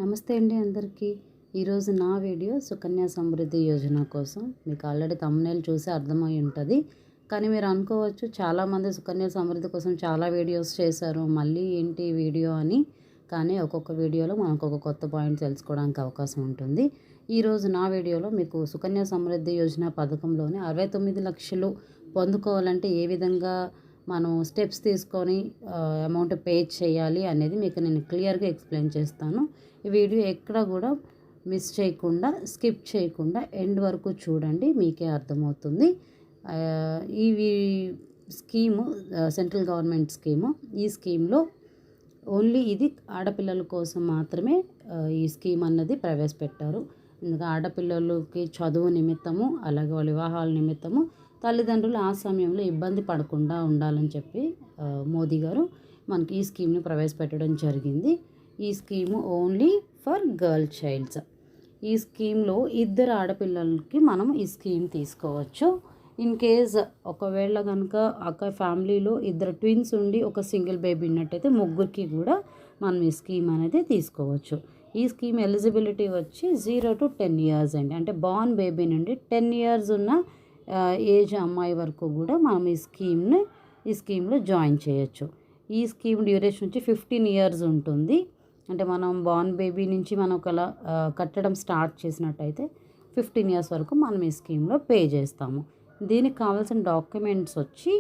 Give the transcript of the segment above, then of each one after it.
నమస్తే అండి అందరికీ. ఈరోజు నా వీడియో సుకన్య సమృద్ధి యోజన కోసం. మీకు ఆల్రెడీ థంబ్‌నెయిల్ చూసి అర్థమై ఉంటుంది. కానీ మీరు అనుకోవచ్చు చాలామంది సుకన్య సమృద్ధి కోసం చాలా వీడియోస్ చేశారు, మళ్ళీ ఏంటి వీడియో అని. కానీ ఒక్కొక్క వీడియోలో మనకు ఒక కొత్త పాయింట్ తెలుసుకోవడానికి అవకాశం ఉంటుంది. ఈరోజు నా వీడియోలో మీకు సుకన్య సమృద్ధి యోజన పథకంలోని 69 లక్షలు పొందుకోవాలంటే ఏ విధంగా మనం స్టెప్స్ తీసుకొని అమౌంట్ పే చేయాలి అనేది మీకు నేను క్లియర్గా ఎక్స్ప్లెయిన్ చేస్తాను. ఈ వీడియో ఎక్కడ కూడా మిస్ చేయకుండా, స్కిప్ చేయకుండా ఎండ్ వరకు చూడండి, మీకే అర్థమవుతుంది. ఈ స్కీము సెంట్రల్ గవర్నమెంట్ స్కీము. ఈ స్కీమ్లో ఓన్లీ ఇది ఆడపిల్లల కోసం మాత్రమే ఈ స్కీమ్ అన్నది ప్రవేశపెట్టారు. ఎందుకంటే ఆడపిల్లలకి చదువు నిమిత్తము, అలాగే వాళ్ళ వివాహాల నిమిత్తము తల్లిదండ్రులు ఆ సమయంలో ఇబ్బంది పడకుండా ఉండాలని చెప్పి మోదీ గారు మనకి ఈ స్కీమ్ని ప్రవేశపెట్టడం జరిగింది. ఈ scheme only for girl child's. ఈ స్కీమ్లో ఇద్దరు ఆడపిల్లలకి మనం ఈ స్కీమ్ తీసుకోవచ్చు. ఇన్ కేస్ ఒకవేళ కనుక ఒక ఫ్యామిలీలో ఇద్దరు ట్విన్స్ ఉండి ఒక సింగిల్ బేబీ ఉన్నట్టయితే ముగ్గురికి కూడా మనం ఈ స్కీమ్ అనేది తీసుకోవచ్చు. ఈ స్కీమ్ ఎలిజిబిలిటీ వచ్చి 0 to 10 years అండి. అంటే బార్న్ బేబీ నుండి 10 years ఉన్న ఏజ్ అమ్మాయి వరకు కూడా మనం ఈ స్కీమ్లో జాయిన్ చేయొచ్చు. ఈ స్కీమ్ డ్యూరేషన్ వచ్చి 15 years ఉంటుంది. అంటే మనం బార్న్ బేబీ నుంచి మనం ఒకలా కట్టడం స్టార్ట్ చేసినట్టయితే 15 years వరకు మనం ఈ స్కీమ్లో పే చేస్తాము. దీనికి కావాల్సిన డాక్యుమెంట్స్ వచ్చి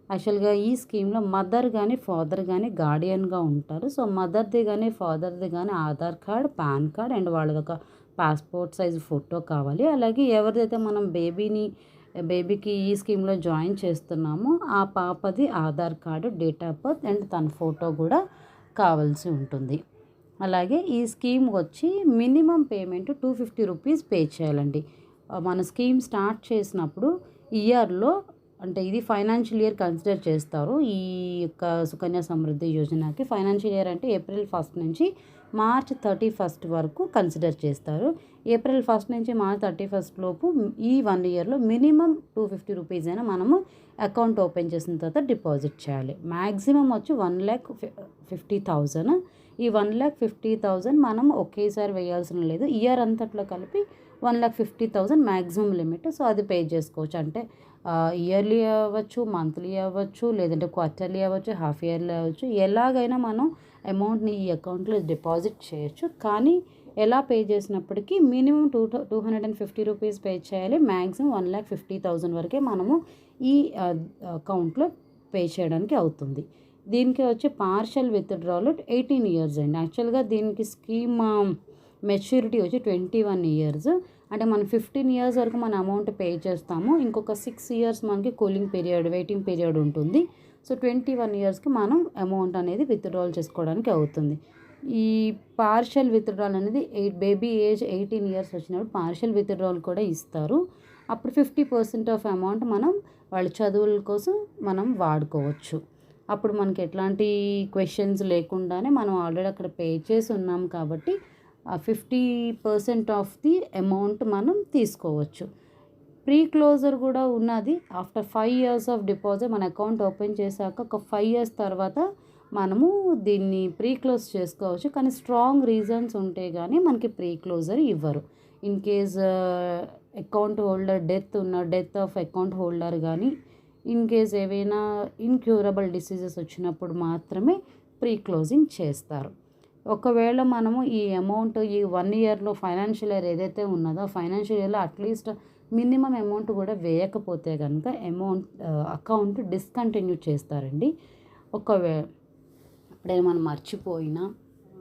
యాక్చువల్గా ఈ స్కీమ్లో మదర్ కానీ ఫాదర్ కానీ గార్డియన్గా ఉంటారు. సో మదర్ది కానీ ఫాదర్ది కానీ Aadhaar card, pan card and వాళ్ళది ఒక పాస్పోర్ట్ సైజ్ ఫోటో కావాలి. అలాగే ఎవరిదైతే మనం బేబీకి ఈ స్కీమ్లో జాయిన్ చేస్తున్నామో ఆ పాపది Aadhaar card, date of birth and తన ఫోటో కూడా కావాల్సి ఉంటుంది. అలాగే ఈ స్కీమ్ వచ్చి మినిమం పేమెంట్ 250 రూపీస్ పే చేయాలండి. మన స్కీమ్ స్టార్ట్ చేసినప్పుడు ఇయర్లో, అంటే ఇది ఫైనాన్షియల్ ఇయర్ కన్సిడర్ చేస్తారు. ఈ యొక్క సుకన్య సమృద్ధి యోజనకి ఫైనాన్షియల్ ఇయర్ అంటే April 1 నుంచి March 31 వరకు కన్సిడర్ చేస్తారు. April 1 నుంచి March 31 లోపు ఈ 1 ఇయర్లో మినిమం 250 రూపీస్ అయినా మనము అకౌంట్ ఓపెన్ చేసిన తర్వాత డిపాజిట్ చేయాలి. మ్యాక్సిమం వచ్చి 1,50,000. ఈ 1,50,000 మనం ఒకేసారి వేయాల్సిన లేదు. ఇయర్ అంతట్లో కలిపి 1,50,000 మ్యాక్సిమం లిమిట్. సో అది పే చేసుకోవచ్చు. అంటే ఇయర్లీ అవ్వచ్చు, మంత్లీ అవ్వచ్చు, లేదంటే క్వార్టర్లీ అవ్వచ్చు, హాఫ్ ఇయర్లీ అవ్వచ్చు. ఎలాగైనా మనం అమౌంట్ని ఈ అకౌంట్లో డిపాజిట్ చేయొచ్చు. కానీ ఎలా పే చేసినప్పటికీ మినిమం 250 రూపీస్ పే చేయాలి. మ్యాక్సిమం 1,50,000 వరకే మనము ఈ అకౌంట్లో పే చేయడానికి అవుతుంది. దీనికి వచ్చి పార్షల్ విత్డ్రాల్ 18 years అండి. యాక్చువల్గా దీనికి స్కీమ్ మెచ్యూరిటీ వచ్చి 21 years. అంటే మనం 15 years వరకు మన అమౌంట్ పే చేస్తాము. ఇంకొక 6 years మనకి కూలింగ్ పీరియడ్, వెయిటింగ్ పీరియడ్ ఉంటుంది. సో 21 yearsకి మనం అమౌంట్ అనేది విత్డ్రాల్ చేసుకోవడానికి అవుతుంది. ఈ పార్షల్ విత్డ్రాల్ అనేది బేబీ ఏజ్ 18 years వచ్చినప్పుడు పార్షల్ విత్డ్రాల్ కూడా ఇస్తారు. అప్పుడు 50% ఆఫ్ అమౌంట్ మనం వాళ్ళ చదువుల కోసం మనం వాడుకోవచ్చు. అప్పుడు మనకి ఎట్లాంటి క్వశ్చన్స్ లేకుండానే మనం ఆల్రెడీ అక్కడ పే చేసి ఉన్నాం కాబట్టి 50% ఆఫ్ ది అమౌంట్ మనం తీసుకోవచ్చు. ప్రీ క్లోజర్ కూడా ఉన్నది. ఆఫ్టర్ 5 years ఆఫ్ డిపాజిట్ మన అకౌంట్ ఓపెన్ చేశాక ఒక 5 years తర్వాత మనము దీన్ని ప్రీ క్లోజ్ చేసుకోవచ్చు. కానీ స్ట్రాంగ్ రీజన్స్ ఉంటే కానీ మనకి ప్రీ క్లోజర్ ఇవ్వరు. In case account holder death of account holder కానీ, ఇన్ కేస్ ఏవైనా ఇన్క్యూరబుల్ డిసీజెస్ వచ్చినప్పుడు మాత్రమే ప్రీ క్లోజింగ్ చేస్తారు. ఒకవేళ మనము ఈ అమౌంట్ ఈ 1 yearలో ఫైనాన్షియల్ ఇయర్ ఏదైతే ఉన్నదో ఫైనాన్షియల్ ఇయర్లో అట్లీస్ట్ మినిమం అమౌంట్ కూడా వేయకపోతే కనుక అకౌంట్ డిస్కంటిన్యూ చేస్తారండి. ఎప్పుడైనా మనం మర్చిపోయినా,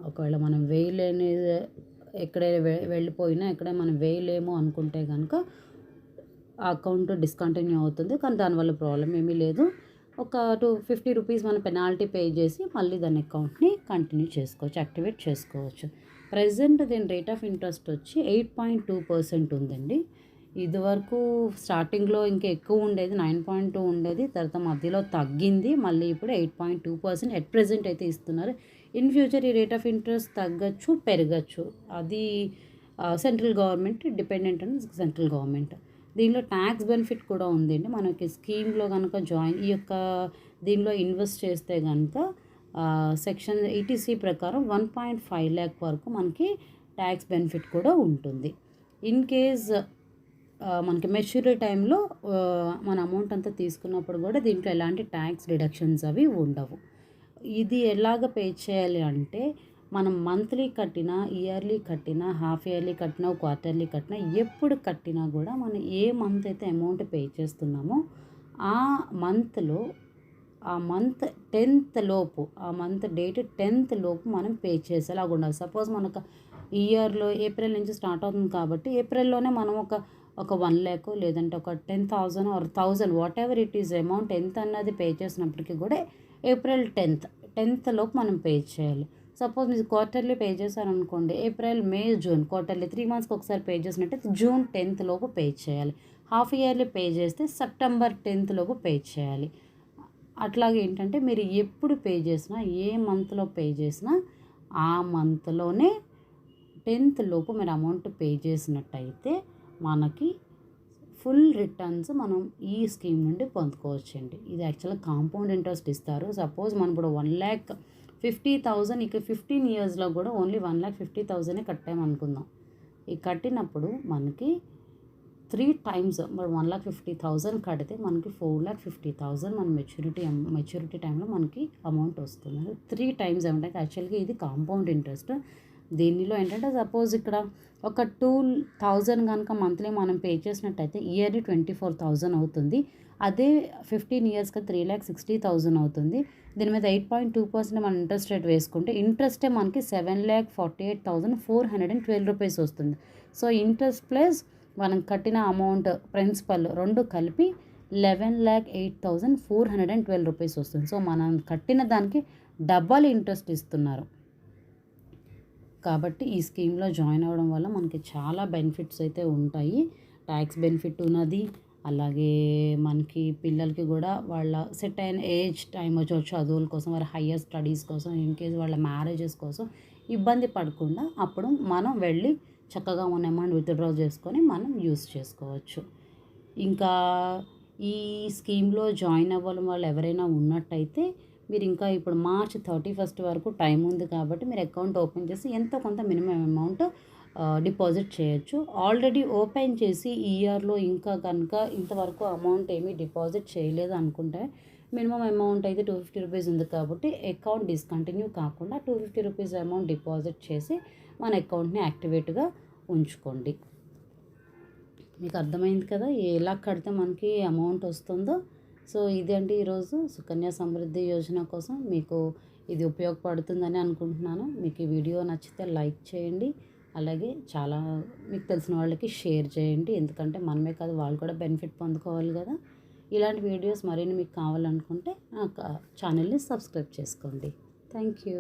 ఒకవేళ మనం వేయలేని ఎక్కడైనా వెళ్ళిపోయినా ఎక్కడైనా మనం వేయలేము అనుకుంటే కనుక ఆ అకౌంట్ డిస్కంటిన్యూ అవుతుంది. కానీ దానివల్ల ప్రాబ్లం ఏమీ లేదు. ఒక 250 రూపీస్ మనం పెనాల్టీ పే చేసి మళ్ళీ దాని అకౌంట్ని కంటిన్యూ చేసుకోవచ్చు, యాక్టివేట్ చేసుకోవచ్చు. ప్రజెంట్ దీని రేట్ ఆఫ్ ఇంట్రెస్ట్ వచ్చి 8.2% ఉందండి. ఇదివరకు స్టార్టింగ్లో ఇంకా ఎక్కువ ఉండేది, 9.2 ఉండేది. తర్వాత మధ్యలో తగ్గింది, మళ్ళీ ఇప్పుడు 8.2% ఎట్ ప్రెజెంట్ అయితే ఇస్తున్నారు. ఇన్ ఫ్యూచర్ ఈ రేట్ ఆఫ్ ఇంట్రెస్ట్ తగ్గచ్చు, పెరగచ్చు. అది సెంట్రల్ గవర్నమెంట్ డిపెండెంట్ అని సెంట్రల్ గవర్నమెంట్. దీనిలో ట్యాక్స్ బెనిఫిట్ కూడా ఉందండి. మనకి స్కీమ్లో కనుక దీనిలో ఇన్వెస్ట్ చేస్తే కనుక సెక్షన్ 80C ప్రకారం 1.5 lakh వరకు మనకి ట్యాక్స్ బెనిఫిట్ కూడా ఉంటుంది. ఇన్ కేస్ మనకి మెచ్యూరిటీ టైంలో మన అమౌంట్ అంతా తీసుకున్నప్పుడు కూడా దీంట్లో ఎలాంటి ట్యాక్స్ డిడక్షన్స్ అవి ఉండవు. ఇది ఎలాగ పే చేయాలి అంటే మనం మంత్లీ కట్టినా, ఇయర్లీ కట్టినా, హాఫ్ ఇయర్లీ కట్టినా, క్వార్టర్లీ కట్టినా, ఎప్పుడు కట్టినా కూడా మనం ఏ మంత్ అయితే అమౌంట్ పే చేస్తున్నామో ఆ మంత్లో ఆ మంత్ 10th లోపు, ఆ మంత్ డేట్ 10th లోపు మనం పే చేసేలాగా ఉండాలి. సపోజ్ మనకు ఈ ఇయర్లో ఏప్రిల్ నుంచి స్టార్ట్ అవుతుంది కాబట్టి ఏప్రిల్లోనే మనం ఒక 1 lakh లేదంటే ఒక 10,000 or 1,000 whatever it is amount ఎంత అన్నది పే చేసినప్పటికీ కూడా ఏప్రిల్ 10th లోపు మనం పే చేయాలి. సపోజ్ మీరు క్వార్టర్లీ పే చేశారనుకోండి, ఏప్రిల్, మే, జూన్ క్వార్టర్లీ 3 monthsకి ఒకసారి పే చేసినట్టయితే జూన్ 10th లోపు పే చేయాలి. హాఫ్ ఇయర్లీ పే చేస్తే సెప్టెంబర్ 10th లోపు పే చేయాలి. అట్లాగే ఏంటంటే మీరు ఎప్పుడు పే చేసినా, ఏ మంత్లో పే చేసినా ఆ మంత్లోనే 10th లోపు మీరు అమౌంట్ పే చేసినట్టయితే మనకి ఫుల్ రిటర్న్స్ మనం ఈ స్కీమ్ నుండి పొందుకోవచ్చండి. ఇది యాక్చువల్గా కాంపౌండ్ ఇంట్రెస్ట్ ఇస్తారు. సపోజ్ మనం ఇప్పుడు 1,50,000 ఇక 15 yearsలో కూడా ఓన్లీ 1,50,000 కట్టామనుకుందాం. ఈ కట్టినప్పుడు మనకి 3 times మరి 1,50,000 కడితే మనకి 4,50,000 మన మెచ్యూరిటీ టైంలో మనకి అమౌంట్ వస్తుంది. 3 times ఏమంటే యాక్చువల్గా ఇది కాంపౌండ్ ఇంట్రెస్ట్. దీనిలో ఏంటంటే సపోజ్ ఇక్కడ ఒక 2,000 కనుక మంత్లీ మనం పే చేసినట్టయితే ఇయర్లీ 24,000 అవుతుంది. అదే 15 yearsకి 3,60,000 అవుతుంది. దీని మీద 8.2% మనం ఇంట్రెస్ట్ రేట్ వేసుకుంటే ఇంట్రెస్టే మనకి 7,48,412 రూపీస్ వస్తుంది. సో ఇంట్రెస్ట్ ప్లస్ మనం కట్టిన అమౌంట్ ప్రిన్సిపల్ రెండు కలిపి 11,08,412 రూపీస్ వస్తుంది. సో మనం కట్టిన దానికి డబల్ ఇంట్రెస్ట్ ఇస్తున్నారు. కాబట్టి ఈ స్కీమ్లో జాయిన్ అవ్వడం వల్ల మనకి చాలా బెనిఫిట్స్ అయితే ఉంటాయి. ట్యాక్స్ బెనిఫిట్ ఉన్నది. అలాగే మనకి పిల్లలకి కూడా వాళ్ళ సెట్ అయిన ఏజ్ టైం వచ్చి చదువుల కోసం, వాళ్ళ హయ్యర్ స్టడీస్ కోసం, ఇన్ కేస్ వాళ్ళ మ్యారేజెస్ కోసం ఇబ్బంది పడకుండా అప్పుడు మనం వెళ్ళి చక్కగా ఉన్న అమౌంట్ విత్డ్రా చేసుకొని మనం యూస్ చేసుకోవచ్చు. ఇంకా ఈ స్కీమ్లో జాయిన్ అవ్వడం వాళ్ళు ఎవరైనా ఉన్నట్టయితే మీరు ఇంకా ఇప్పుడు March 31st వరకు టైం ఉంది కాబట్టి మీరు అకౌంట్ ఓపెన్ చేసి ఎంతో కొంత మినిమం అమౌంట్ డిపాజిట్ చేయొచ్చు. ఆల్రెడీ ఓపెన్ చేసి ఈ ఇయర్లో ఇంకా కనుక ఇంతవరకు అమౌంట్ ఏమీ డిపాజిట్ చేయలేదు అనుకుంటే మినిమం అమౌంట్ అయితే 250 రూపీస్ ఉంది కాబట్టి అకౌంట్ డిస్కంటిన్యూ కాకుండా 250 రూపీస్ అమౌంట్ డిపాజిట్ చేసి మన అకౌంట్ని యాక్టివేట్గా ఉంచుకోండి. మీకు అర్థమైంది కదా ఎలా కడితే మనకి అమౌంట్ వస్తుందో. సో ఇదండి ఈరోజు సుకన్య సమృద్ధి యోజన కోసం మీకు ఇది ఉపయోగపడుతుందని అనుకుంటున్నాను. మీకు ఈ వీడియో నచ్చితే లైక్ చేయండి. అలాగే చాలా మీకు తెలిసిన వాళ్ళకి షేర్ చేయండి. ఎందుకంటే మనమే కాదు వాళ్ళు కూడా బెనిఫిట్ పొందుకోవాలి కదా. ఇలాంటి వీడియోస్ మరిన్ని మీకు కావాలనుకుంటే నా ఛానల్ని సబ్స్క్రైబ్ చేసుకోండి. Thank you.